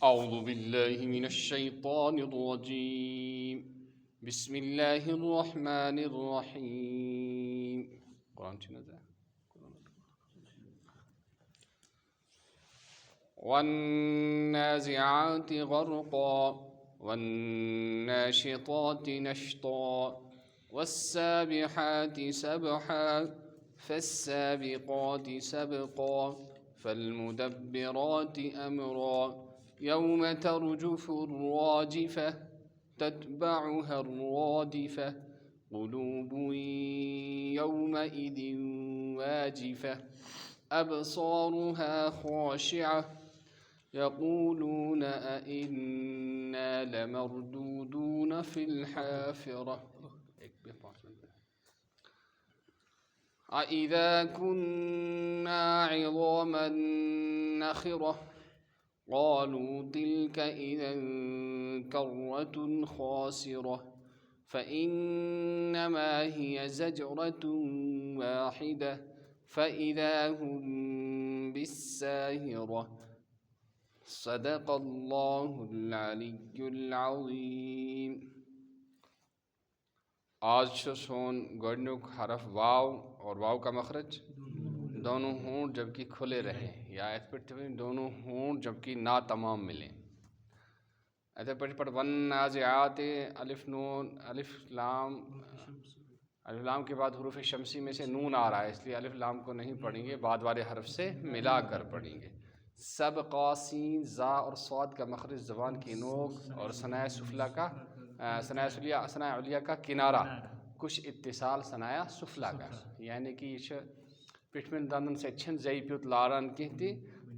أعوذ بالله من الشيطان الرجيم بسم الله الرحمن الرحيم قرآن والنازعات غرقا والناشطات نشطا والسابحات سبحا فالسابقات سبقا فالمدبرات أمرا يوم ترجف الراجفة تتبعها الرادفة قلوب يومئذ واجفة أبصارها خاشعة يقولون أئنا لمردودون في الحافرة أإذا كنا عظاما نخرة قالوا تلك إذا كرة خاسرة فإنما هي زجرة واحدة فإذا هم بالساهرة صدق الله العلي العظيم. आज सोन गडनुक हरफ वाव और वाव का मखरज दोनों होंठ जबकि खुले रहे या इस पर दोनों होंठ जबकि ना तमाम मिलें। ऐसे पर वन नाज़िआत अलिफ नून अलिफ लाम के बाद हुरूफ शमसी में से नून आ रहा है, इसलिए अलिफ लाम को नहीं पढ़ेंगे, बाद वाले हरफ से मिला कर पढ़ेंगे। सब कासीन ज़ा और स्वाद का मखरज ज़बान की नोक और सनाया सुफला का सनाया उलिया का किनारा कुछ इत्तिसाल सनाया सुफला का, यानी कि यह पिठमिन दंदन से छिन जई प्युत लारान कहती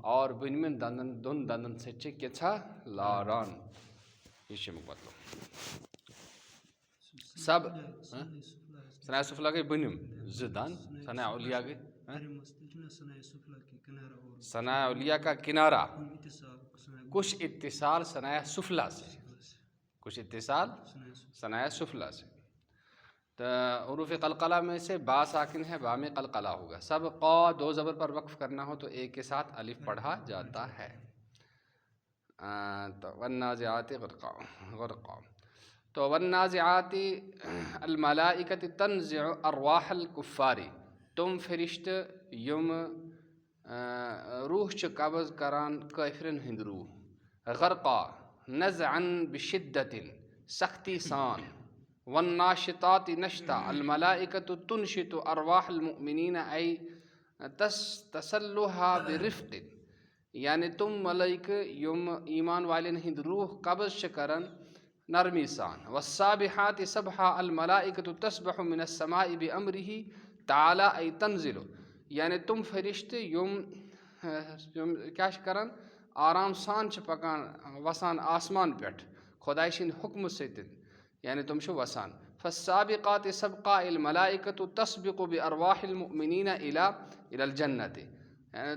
और बुनमिन दंदन दुन दंदन से चिकित्सा लारान ये मतलब सब सनाया सुफला के बुनिम जिदान सनाया उलिया के सनाया उलिया का किनारा कुछ इत्तिसाल सनाया सुफला से, कुछ इत्तिसाल सनाया सुफला से। तो हुरूफ कलकला में से बा साकिन है, बा में कलकला होगा। सब क़ा दो ज़बर पर वक्फ़ करना हो तो एक के साथ अलिफ पढ़ा जाता है। तो वन्नाज़िआति ग़रक़ा, तो वन्नाज़िआति अल मलाइकत तंज़िउ अरवाहल कुफ़ारी, तुम फरिश्त युम रूह च कब्ज़ करान काफिरन हिंद रूह, ग़रक़ा नज़अन बिशिद्दतिन सख्ती सान, वन्नाशिताति नश्ता अल मलाइकतु तुनशितु अरवाहल मुमिनीन आई तसल्लुहा बिरिफ़्क़िन, यानी तुम मलाइक युम ईमान वालिन हिंद रूह कब्ज़ करन नरमी सान। वस्साबिहाति सबहा अल मलाइकतु तस्बहु मिनस समाई बिअम्रिही ताला आई तंज़िलु, यानी तुम फरिश्ते युम क्या करन आराम सान पकान वसान आसमान पेट खुदाई सिंद हुक्म सतिन, यानी तुम शो वसान। फस्साबिकाति सबका अल मलाइकतु तस्बिकु बिअरवाहिल मुमिनीन इलल जन्नति,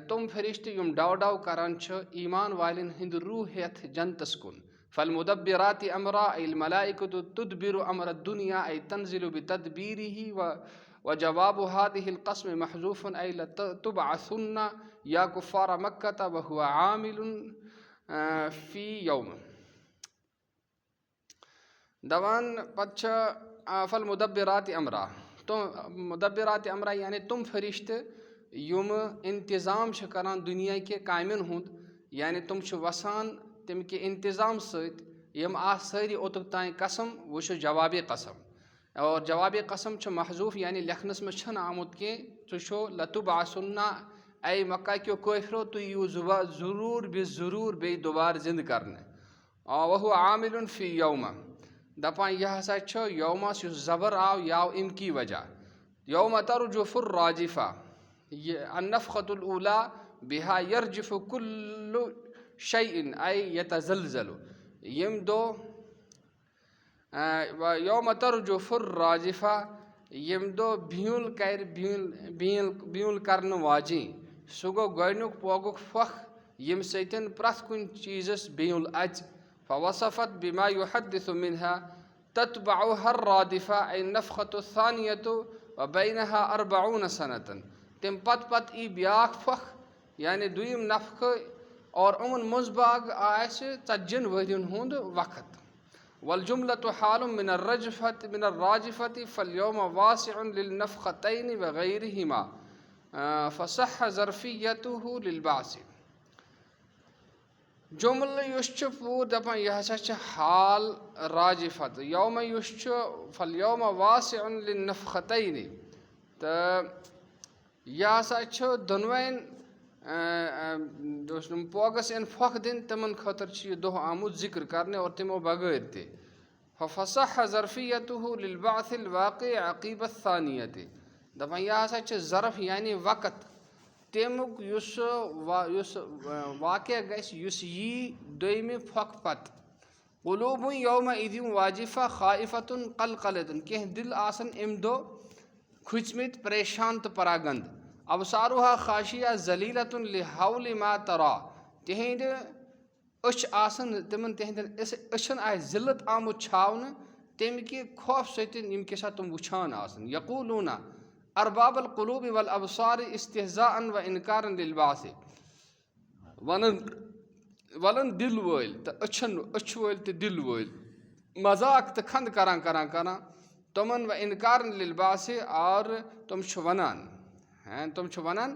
तुम फरिश्ते युम डाव डाव करन छ ईमान वालिन हिंद रूह हेथ जन्नतस कुन। फलमुदब्बिराति अमरा अल मलाइकतु तुदबिरु अमर दुनिया आई तंज़िलु बितदबीरिही व जवाबु हादिहिल क़स्म महज़ूफ़ुन आई लतुबअसुन्ना या कुफ़ार मक्का व हुवा आमिलुन फ़ी यौम दवान पच्छ फल मुदब्बिरात अमरा, तो मुदब्बिरात अमरा यानी तुम फरिश्ते युम इंतज़ाम करान दुनिया के कायमिन हुंद, यानी तुम वसान तम के इंतज़ाम सत यम आ सारी ओतुक ताई कसम वो जवाब कसम, और जवाब कसम महजूफ यानी लिखनस में छन आमुद के चो लतुबअसुन्ना ऐ मक्का क्यों काफिरो तो यू ज़रूर बेज़रूर बे दोबार जिंद करने, और वह आमिलुन फ़ी यौम दपान यह हसा छो यौमस ज़बर आव याव इनकी वजह। यौम तर्जुफुर राजिफा अन्नफ़ख़तुल ऊला बिहा यर्जिफु कुल्लु शैइन ऐ यतज़लज़लु, यम दो यौम तर्जुफुर राजिफा यम दो भील कर भील करन वाजी सुगो गनुक पोगुक फख यम सतन प्रथ कुन चीज़स भील अज। फवसफ़त बिमा युहद्दिसु मिन्हा तत्बअुहा रादिफा ऐ नफ़ख़तु सानियतु व बैनहा अर्बऊन सनतन, तम पत ई ब्याख फख यानी दुयम नफ़ख़ और उमन मुजबाग आसे 40 वहरियन हुंद वक्त। वलजुमलतु हालुम मिनर राजिफति फल्यौम वासिउन लिलनफ़ख़तैनि व गैरिहिमा फ़सह ज़रफ़ियतुहु लिलबासी। जुमल युस पूर दपान यह हसा हाल राजिफत यौम युस फल्यौम वासिउन लिलनफ़ख़तैनि तो यह हसा दोनवेन पोगस इन फख दिन तमन खतर यह दोह आमुद जिक्र करने और तिमो बगैर ते। फ़सह ज़रफ़ियतुहु लिलबासिल वाक़ि अक़ीब सानियति दपान यह हसा ज़रफ़ यानी वक़्त तेमुक युस वाक़या गस युस यी दोयमे फख पत। क़ुलूबुन यौम इदिन वाजिफ़ा ख़ाइफ़तुन क़लक़लतुन केह दिल आसन इम दो खुचमित परेशान तो परागंद। अबसारुहा खाशिया ज़लीलतुन लिहौलि मा तरा तिहंद अछ आसन तिमन तिहंद अछन आय ज़िल्लत आमुत छावन तेम के खौफ सतिन यम के साथ तुम वुछान आसन। यक़ूलूना अरबाबल क़ुलूबि वल अबसार इस्तिहज़ाअन व इनकारन लिलबास वलन दिल वोल तो अछन अछ वोल तो दिल वोल मजाक तो खंद करां करां करां तुमन व इनकारन लिलबास और तुम छुवनान हैं तुम छुवनान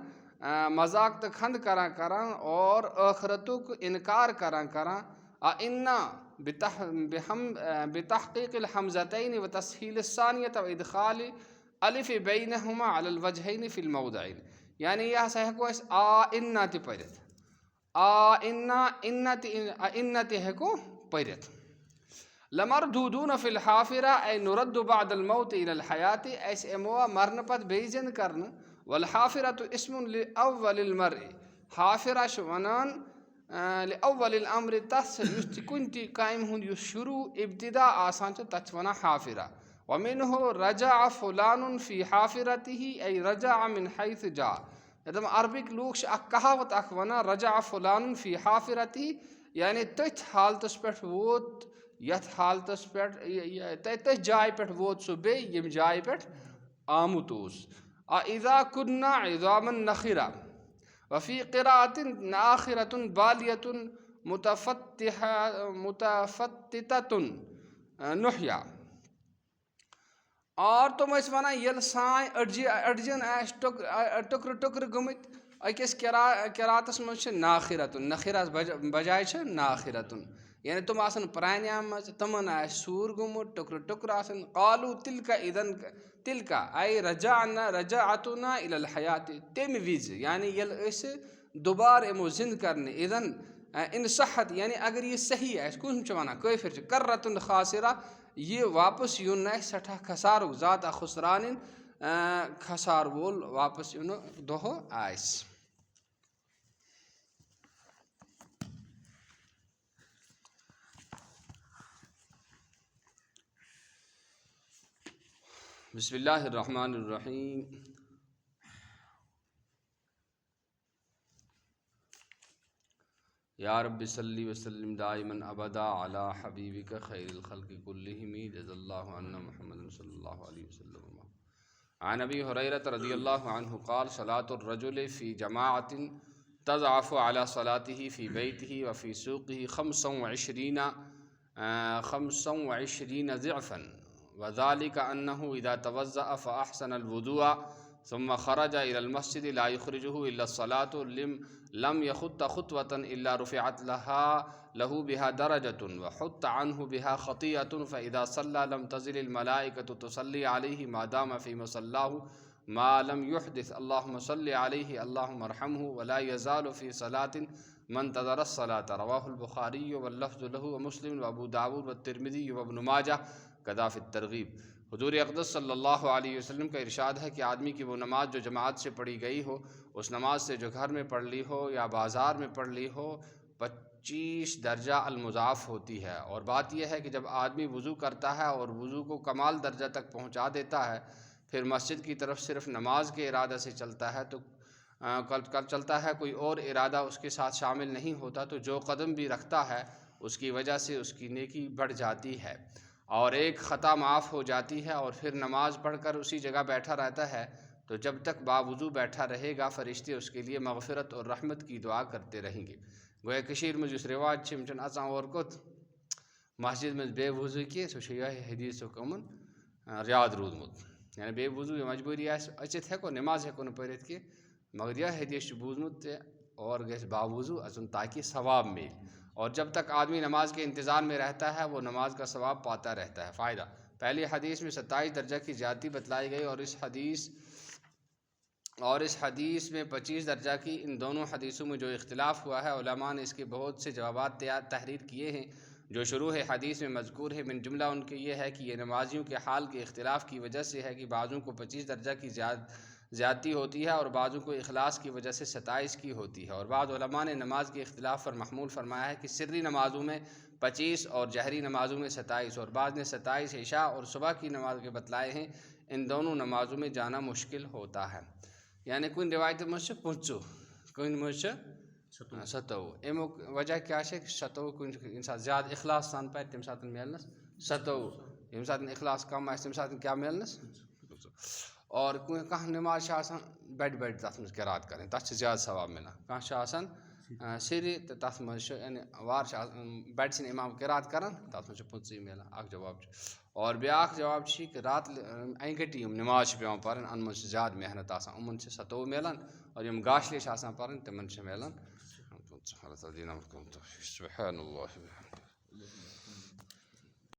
मजाक तो खंद करां करां और आखरतुक इनकार करां करां। इन्ना बितहक़ीक़िल हमज़तैनि व तस्हील सानियत व इदख़ाल अलिफ बैनहुमा अलल वजहैनि फिल मौज़अइन यानी यह सहको आ इन्ना ति परित आ इन्ना इन्ना ति हेको परित। लमरदूदून फिल हाफिरा ऐ नुरद्दु बअदल मौत इलल हयाति ऐसे एमोआ मरन पद बेइजन करन। वल हाफिरतु इस्मुन लिअव्वलिल मर्इ हाफिरा शुवनान लिअव्वलिल अम्र तस युस कुंति कायम हुन युस शुरू इब्तिदा आसान तच वना हाफिरा। वमिनहु रजा फुलानुन फ़ी हाफिरतिही ऐ रजा मिन हैथ जा एकदम अरबिक लूख कहावत अख वना रजा फुलानुन फ़ी हाफिरतिही यानी तथ हालतस पे वोत यथ हालतस पे तथ जाय पे वोत सो बे यम जाय पे आमुत उस। इज़ा कुन्ना इज़ामन नखिरा वफ़ी क़िराअतिन नाखिरतुन बालियतुन मुतफ़त्तिततुन नुहया। और तुम वना यल साय अड़जन टुकर टुकर गमित अकिस किरातस मज नाखिरतुन नखिरस बजाय नाखिरतुन यानी तुम आसन प्राण्या मज तमन आ सूर गुमुत टुकर टुकर आसन। क़ालू तिलका इदन तिलका आई रजाअतुना इलल हयाति तेम विज यानी यल इस दोबार एमो जिंद करने इदन इन सहत यानी अगर ये सही है कुन वना कैफिर कर्रतुन खासिरा ये वापस यून सठा खसार ज़ात खुसरान खसार वोल वापस यून दोह आयस। बिस्मिल्लाहिर्रहमानिर्रहीम। या रब्बि सल्ली व सल्लिम दाइमन अबदा अला हबीबिका खैरिल खल्क़ि कुल्लिहिम जज़ल्लाहु अन्ना मुहम्मदन सल्लल्लाहु अलैहि वसल्लम। अन अबी हुरैरह रज़ियल्लाहु अन्हु क़ाल सलातुर रजुलि फ़ी जमाअतिन तज़अफ़ु अला सलातिही फ़ी बैतिही व फ़ी सूक़िही खम्सन व इश्रीन ज़िअफ़न व ज़ालिका अन्नहु इज़ा तवज़्ज़अ फ़अहसनल वुज़ूअ सुम्मा ख़रज इलल मस्जिद ला युख़रिजुहु इल्ला सलातु लम यख़ुत्त ख़ुत्वतन इल्ला रुफ़िअत लहू बिहा दरजतुन व हुत्त अन्हु बिहा ख़तीअतुन फ़इज़ा सल्ला लम तज़िलिल मलाइकतु तुसल्ली अलैहि मा दाम फ़ी मुसल्लाहु मा लम युहदिस अल्लाहुम्मा सल्लि अलैहि अल्लाहुम्मा अर्हमहु व ला यज़ालु फ़ी सलातिन मन तज़रस सलात। रवाहुल बुखारी व लफ्ज़ु लहू व मुस्लिम व अबू दाऊद व तिरमिज़ी व इब्न माजा कज़ा फ़ी तरग़ीब। हुज़ूर अक़दस सल्लल्लाहु अलैहि वसल्लम का इरशाद है कि आदमी की वो नमाज जो जमात से पढ़ी गई हो उस नमाज से जो घर में पढ़ ली हो या बाज़ार में पढ़ ली हो 25 दर्जा अलमुज़ाफ़ होती है। और बात यह है कि जब आदमी वज़ू करता है और वज़ू को कमाल दर्जा तक पहुँचा देता है फिर मस्जिद की तरफ सिर्फ नमाज के इरादा से चलता है तो कल चलता है कोई और इरादा उसके साथ शामिल नहीं होता तो जो कदम भी रखता है उसकी वजह से उसकी नेकी बढ़ जाती है और एक ख़ता माफ़ हो जाती है। और फिर नमाज़ पढ़कर उसी जगह बैठा रहता है तो जब तक बावुज़ू बैठा रहेगा फ़रिश्ते उसके लिए मग़फ़िरत और रहमत की दुआ करते रहेंगे। गोया कशीर में जुस रिवाज छ यम अचान और कोत मस्जिद में बे वजू की सो हदीस कमन याद रूदमुत यानी बे वजू मजबूरी अचित हेको नमाज हेको न पढ़ित की मगर यह हदीस बूझमुत और गैस बावजू अचुन ताकि सवाब मिले। और जब तक आदमी नमाज के इंतज़ार में रहता है वो नमाज का सवाब पाता रहता है। फ़ायदा पहली हदीस में 27 दर्जा की ज़्यादती बतलाई गई और इस हदीस में 25 दर्जा की। इन दोनों हदीसों में जो इख्तिलाफ़ हुआ है उलमा ने इसके बहुत से जवाबात तहरीर किए हैं जो शुरू है हदीस में मज़कूर है। मिन जुमला उनके ये है कि ये नमाजियों के हाल के इख्तिलाफ़ की वजह से है कि बाज़ों को 25 दर्जा की ज़्यादती होती है और बाज़ों को इखलास की वजह से 27 की होती है। और बाद उलमा ने नमाज के इख्तिलाफ़ पर महमूल फरमाया है कि सिर्री नमाज़ों में 25 और जहरी नमाज़ों में 27 और बाद ने 27 इशा और सुबह की नमाज के बतलाए हैं। इन दोनों नमाज़ों में जाना मुश्किल होता है। यानी कुछ रिवायत मुझसे पूछो कुछ मुझसे 27 अमुक वजह क्या है कि 27 कुछ इंसान ज़्यादा इखलास सान पे तम साथ मिलनस 27 यम साथ इखलास कम आस तम साथ क्या मिलनस। और कह नमाज बड़ बड़ तथ मज किरात करें तथ ज़्यादा सवाब मिलान कह सिरी तो तथ मज यानी वार बड़ सन इमाम किरात कर तथ मज 25 मिलान अख जवाब। और ब्याख जवाब कि रात अंगटी नमाज पे पढ़ अन मज ज़्यादा मेहनत उमन 27 मिलान और यम गाशले पढ़ तमन मिलान।